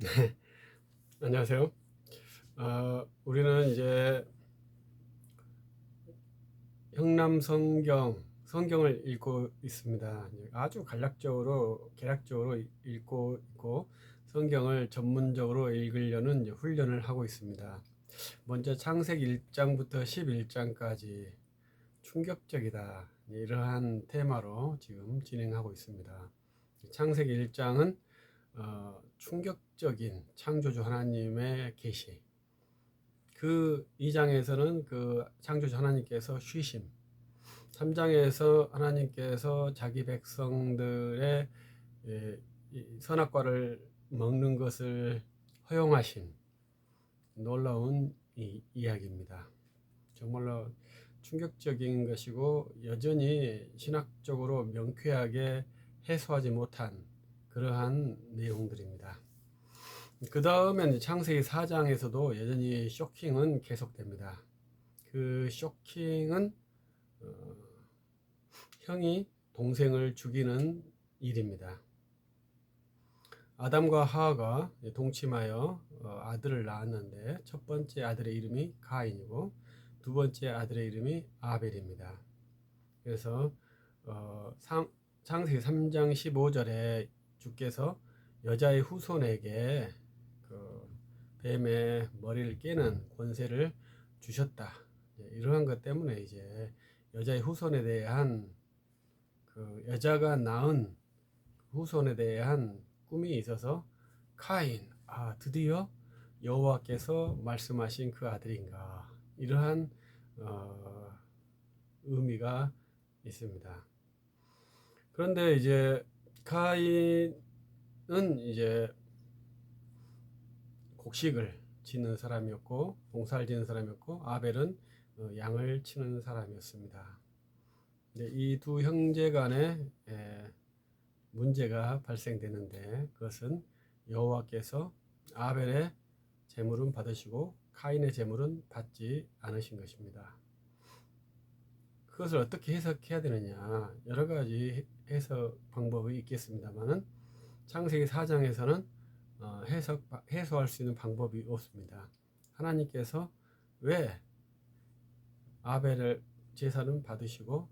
네, 안녕하세요. 우리는 이제 형남 성경을 읽고 있습니다. 아주 간략적으로, 개략적으로 읽고 있고, 성경을 전문적으로 읽으려는 이제 훈련을 하고 있습니다. 먼저 창세기 1장부터 11장까지 충격적이다. 이러한 테마로 지금 진행하고 있습니다. 창세기 1장은 충격적인 창조주 하나님의 계시, 그 2장에서는 그 창조주 하나님께서 쉬심, 3장에서 하나님께서 자기 백성들의 선악과를 먹는 것을 허용하신 놀라운 이야기입니다. 정말로 충격적인 것이고 여전히 신학적으로 명쾌하게 해소하지 못한 그러한 내용들입니다. 그 다음에 창세기 4장에서도 여전히 쇼킹은 계속됩니다. 그 쇼킹은 어, 형이 동생을 죽이는 일입니다. 아담과 하와가 동침하여 아들을 낳았는데 첫 번째 아들의 이름이 가인이고 두 번째 아들의 이름이 아벨입니다. 그래서 창세기 3장 15절에 주께서 여자의 후손에게 그 뱀의 머리를 깨는 권세를 주셨다. 이러한 것 때문에 이제 여자의 후손에 대한 그 여자가 낳은 후손에 대한 꿈이 있어서 카인, 드디어 여호와께서 말씀하신 그 아들인가, 이러한 의미가 있습니다. 그런데 이제 카인은 이제 곡식을 짓는 사람이었고 농사를 짓는 사람이었고 아벨은 양을 치는 사람이었습니다. 이 두 형제 간에 문제가 발생되는데 그것은 여호와께서 아벨의 제물은 받으시고 카인의 제물은 받지 않으신 것입니다. 그것을 어떻게 해석해야 되느냐, 여러 가지 해석 방법이 있겠습니다만은 창세기 4장에서는 해소할 수 있는 방법이 없습니다. 하나님께서 왜 아벨의 제사는 받으시고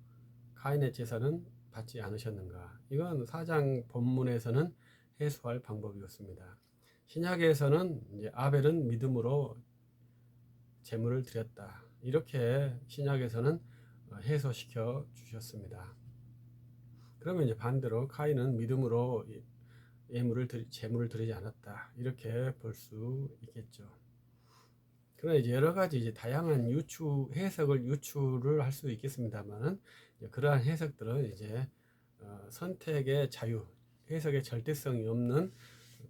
가인의 제사는 받지 않으셨는가? 이건 4장 본문에서는 해소할 방법이 없습니다. 신약에서는 이제 아벨은 믿음으로 제물을 드렸다, 이렇게 신약에서는 해소시켜 주셨습니다. 그러면 이제 반대로 카인은 믿음으로 제물을 드리지 않았다, 이렇게 볼 수 있겠죠. 그러나 이제 여러 가지 이제 다양한 해석을 유추를 할 수 있겠습니다만은 그러한 해석들은 이제 선택의 자유, 해석의 절대성이 없는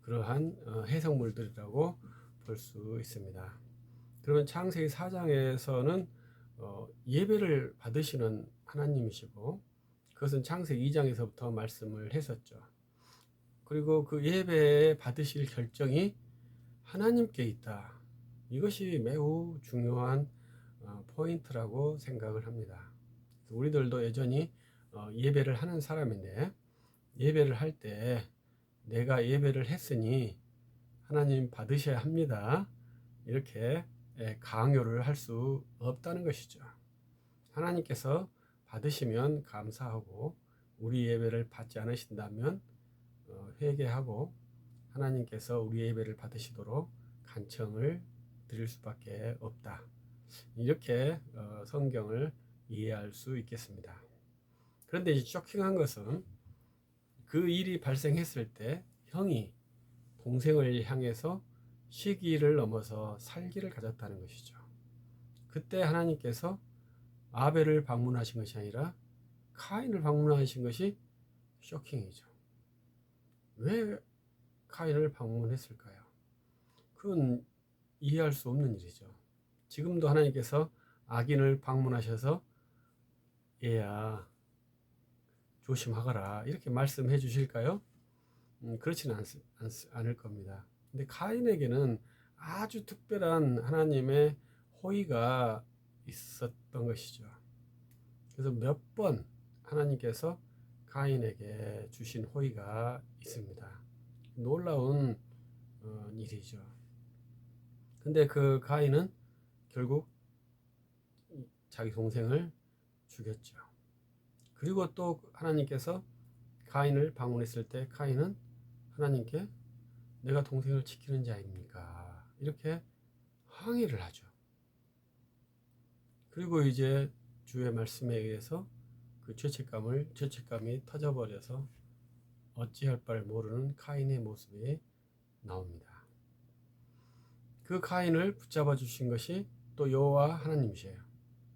그러한 해석물들이라고 볼 수 있습니다. 그러면 창세기 4장에서는 예배를 받으시는 하나님이시고 그것은 창세기 2장에서부터 말씀을 했었죠. 그리고 그 예배 받으실 결정이 하나님께 있다. 이것이 매우 중요한 포인트라고 생각을 합니다. 우리들도 여전히 예배를 하는 사람인데 예배를 할 때 내가 예배를 했으니 하나님 받으셔야 합니다, 이렇게 강요를 할 수 없다는 것이죠. 하나님께서 받으시면 감사하고 우리 예배를 받지 않으신다면 회개하고 하나님께서 우리 예배를 받으시도록 간청을 드릴 수밖에 없다, 이렇게 성경을 이해할 수 있겠습니다. 그런데 이제 쇼킹한 것은 그 일이 발생했을 때 형이 동생을 향해서 시기를 넘어서 살기를 가졌다는 것이죠. 그때 하나님께서 아벨을 방문하신 것이 아니라 카인을 방문하신 것이 쇼킹이죠. 왜 카인을 방문했을까요? 그건 이해할 수 없는 일이죠. 지금도 하나님께서 악인을 방문하셔서 얘야 조심하거라, 이렇게 말씀해 주실까요? 그렇지는 않을 겁니다. 근데 카인에게는 아주 특별한 하나님의 호의가 있었던 것이죠. 그래서 몇 번 하나님께서 카인에게 주신 호의가 있습니다. 놀라운 일이죠. 근데 그 가인은 결국 자기 동생을 죽였죠. 그리고 또 하나님께서 가인을 방문했을 때 가인은 하나님께 내가 동생을 지키는 자입니까? 이렇게 항의를 하죠. 그리고 이제 주의 말씀에 의해서 그 죄책감이 터져버려서 어찌할 바를 모르는 카인의 모습이 나옵니다. 그 카인을 붙잡아 주신 것이 또 여호와 하나님이세요.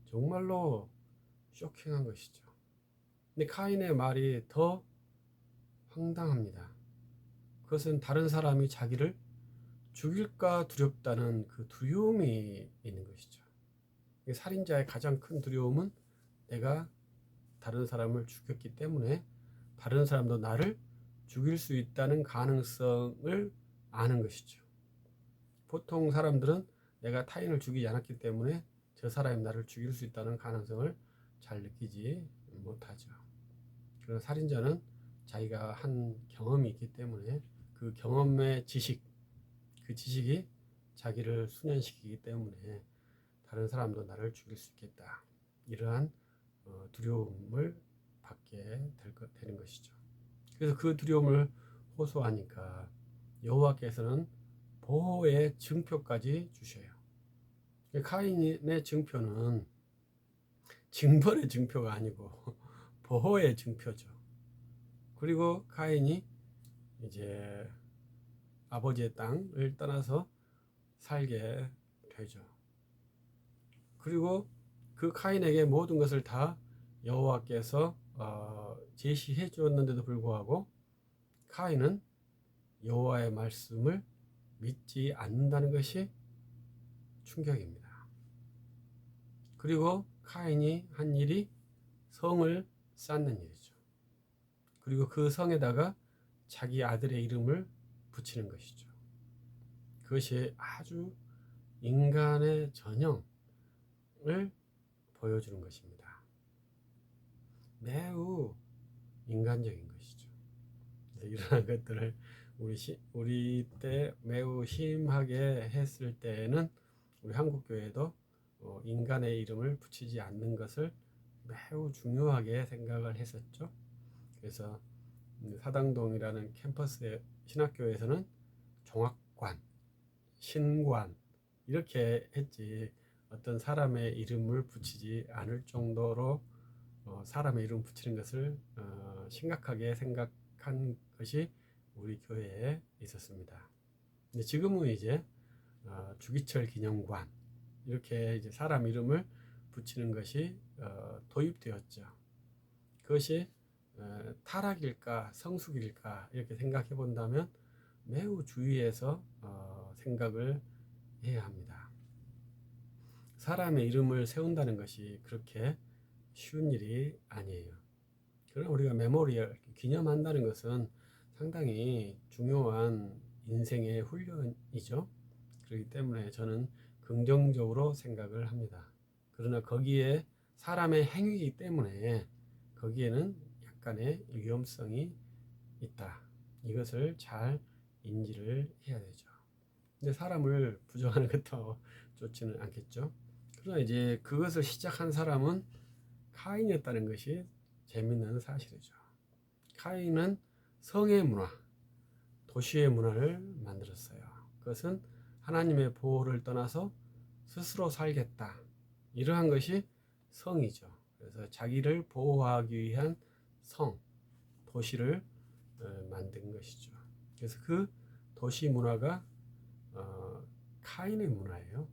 정말로 쇼킹한 것이죠. 근데 카인의 말이 더 황당합니다. 그것은 다른 사람이 자기를 죽일까 두렵다는 그 두려움이 있는 것이죠. 살인자의 가장 큰 두려움은 내가 다른 사람을 죽였기 때문에 다른 사람도 나를 죽일 수 있다는 가능성을 아는 것이죠. 보통 사람들은 내가 타인을 죽이지 않았기 때문에 저 사람이 나를 죽일 수 있다는 가능성을 잘 느끼지 못하죠. 그러나 살인자는 자기가 한 경험이 있기 때문에 그 경험의 그 지식이 자기를 수련시키기 때문에 다른 사람도 나를 죽일 수 있겠다. 이러한 두려움을 받게 되는 것이죠. 그래서 그 두려움을 호소하니까 여호와께서는 보호의 증표까지 주셔요. 카인의 증표는 징벌의 증표가 아니고 보호의 증표죠. 그리고 카인이 이제 아버지의 땅을 떠나서 살게 되죠. 그리고 그 카인에게 모든 것을 다 여호와께서 제시해 주었는데도 불구하고 카인은 여호와의 말씀을 믿지 않는다는 것이 충격입니다. 그리고 카인이 한 일이 성을 쌓는 일이죠. 그리고 그 성에다가 자기 아들의 이름을 붙이는 것이죠. 그것이 아주 인간의 전형을 보여주는 것입니다. 매우 인간적인 것이죠. 이러한 것들을 우리 때 매우 심하게 했을 때는 우리 한국교회도 인간의 이름을 붙이지 않는 것을 매우 중요하게 생각을 했었죠. 그래서 사당동이라는 캠퍼스의 신학교에서는 종합관, 신관 이렇게 했지 어떤 사람의 이름을 붙이지 않을 정도로 사람의 이름 붙이는 것을 심각하게 생각한 것이 우리 교회에 있었습니다. 근데 지금은 이제 주기철 기념관 이렇게 이제 사람 이름을 붙이는 것이 도입되었죠. 그것이 타락일까 성숙일까 이렇게 생각해 본다면 매우 주의해서 생각을 해야 합니다. 사람의 이름을 세운다는 것이 그렇게 쉬운 일이 아니에요. 그러나 우리가 메모리얼 기념한다는 것은 상당히 중요한 인생의 훈련이죠. 그렇기 때문에 저는 긍정적으로 생각을 합니다. 그러나 거기에 사람의 행위이기 때문에 거기에는 약간의 위험성이 있다. 이것을 잘 인지를 해야 되죠. 근데 사람을 부정하는 것도 좋지는 않겠죠. 그러나 이제 그것을 시작한 사람은 카인이었다는 것이 재밌는 사실이죠. 카인은 성의 문화, 도시의 문화를 만들었어요. 그것은 하나님의 보호를 떠나서 스스로 살겠다. 이러한 것이 성이죠. 그래서 자기를 보호하기 위한 도시를 만든 것이죠. 그래서 그 도시 문화가 카인의 문화예요.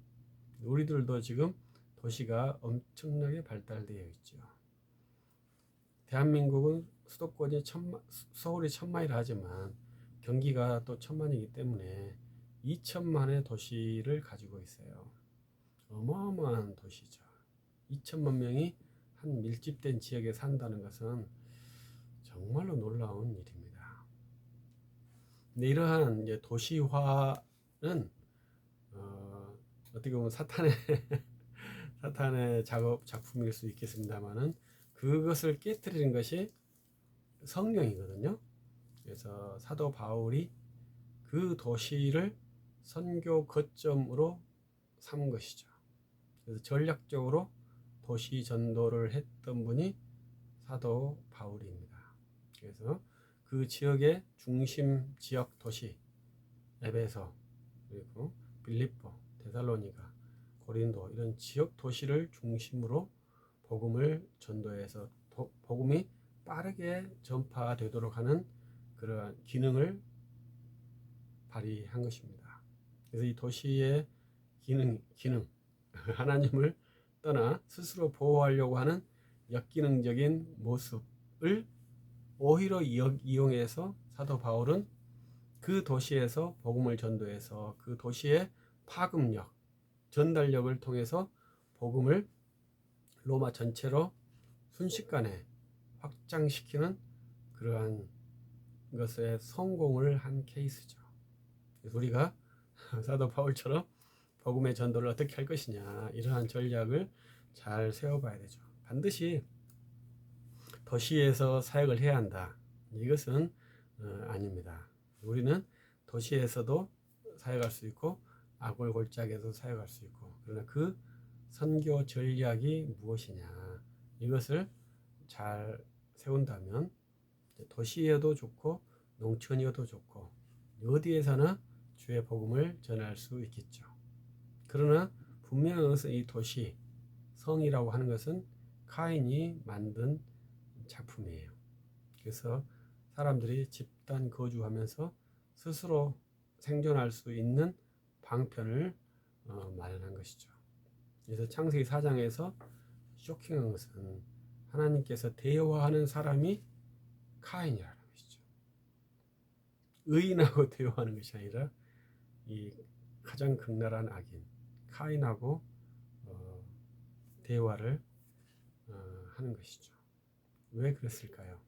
우리들도 지금 도시가 엄청나게 발달되어 있죠. 대한민국은 수도권이 서울이 1000만이라 하지만 경기가 또 1000만이기 때문에 2000만의 도시를 가지고 있어요. 어마어마한 도시죠. 2000만 명이 한 밀집된 지역에 산다는 것은 정말로 놀라운 일입니다. 근데 이러한 이제 도시화는 어떻게 보면 사탄의 작품일 수 있겠습니다만은 그것을 깨뜨리는 것이 성령이거든요. 그래서 사도 바울이 그 도시를 선교 거점으로 삼은 것이죠. 그래서 전략적으로 도시 전도를 했던 분이 사도 바울입니다. 그래서 그 지역의 중심 지역 도시 에베소, 그리고 빌립보, 데살로니가, 고린도 이런 지역 도시를 중심으로 복음을 전도해서 복음이 빠르게 전파되도록 하는 그러한 기능을 발휘한 것입니다. 그래서 이 도시의 기능 하나님을 떠나 스스로 보호하려고 하는 역기능적인 모습을 오히려 이용해서 사도 바울은 그 도시에서 복음을 전도해서 그 도시의 파급력, 전달력을 통해서 복음을 로마 전체로 순식간에 확장시키는 그러한 것에 성공을 한 케이스죠. 그래서 우리가 사도 바울처럼 복음의 전도를 어떻게 할 것이냐, 이러한 전략을 잘 세워봐야 되죠. 반드시 도시에서 사역을 해야 한다, 이것은 아닙니다. 우리는 도시에서도 사역할 수 있고 아골골짝에서 사역할 수 있고, 그러나 그 선교 전략이 무엇이냐, 이것을 잘 세운다면 도시에도 좋고 농촌이어도 좋고 어디에서나 주의 복음을 전할 수 있겠죠. 그러나 분명한 것은 이 도시, 성이라고 하는 것은 카인이 만든 작품이에요. 그래서 사람들이 집단 거주하면서 스스로 생존할 수 있는 방편을 마련한 것이죠. 그래서 창세기 4장에서 쇼킹한 것은 하나님께서 대화하는 사람이 카인이라는 것이죠. 의인하고 대화하는 것이 아니라 이 가장 극랄한 악인 카인하고 대화를 하는 것이죠. 왜 그랬을까요?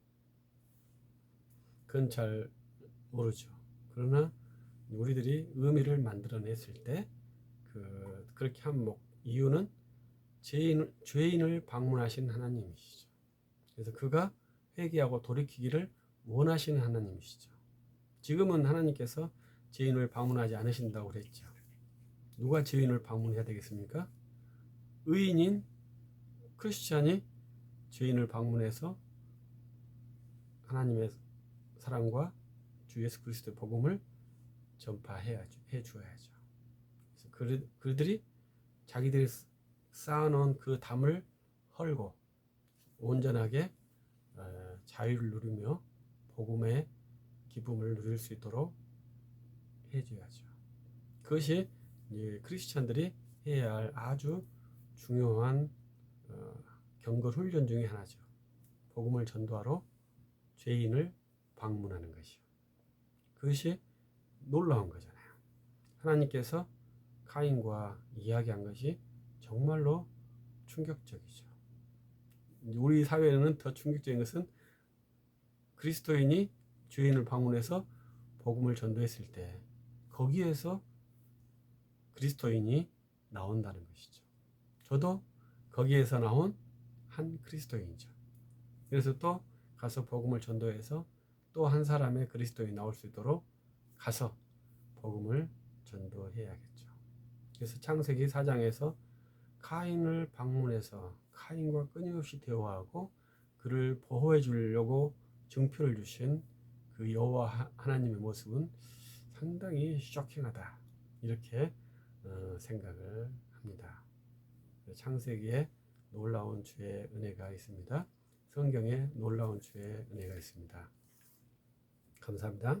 그건 잘 모르죠. 그러나 우리들이 의미를 만들어냈을 때 그렇게 한 이유는 죄인을 방문하신 하나님이시죠. 그래서 그가 회개하고 돌이키기를 원하시는 하나님이시죠. 지금은 하나님께서 죄인을 방문하지 않으신다고 그랬죠. 누가 죄인을 방문해야 되겠습니까? 의인인 크리스찬이 죄인을 방문해서 하나님의 사랑과 주 예수 그리스도의 복음을 전파해 주어야죠. 그래서 그들이 자기들이 쌓아놓은 그 담을 헐고 온전하게 자유를 누리며 복음의 기쁨을 누릴 수 있도록 해줘야죠. 그것이 크리스찬들이 해야 할 아주 중요한 경건 훈련 중에 하나죠. 복음을 전도하러 죄인을 방문하는 것이요. 그것이 놀라운 거잖아요. 하나님께서 카인과 이야기한 것이 정말로 충격적이죠. 우리 사회에는 더 충격적인 것은 그리스도인이 죄인을 방문해서 복음을 전도했을 때 거기에서 그리스도인이 나온다는 것이죠. 저도 거기에서 나온 한 그리스도인이죠. 그래서 또 가서 복음을 전도해서 또 한 사람의 그리스도인이 나올 수 있도록 가서 복음을 전도해야겠죠. 그래서 창세기 4장에서 카인을 방문해서 카인과 끊임없이 대화하고 그를 보호해 주려고 증표를 주신 그 여호와 하나님의 모습은 상당히 쇼킹하다, 이렇게 생각을 합니다. 창세기에 놀라운 주의 은혜가 있습니다. 성경에 놀라운 주의 은혜가 있습니다. 감사합니다.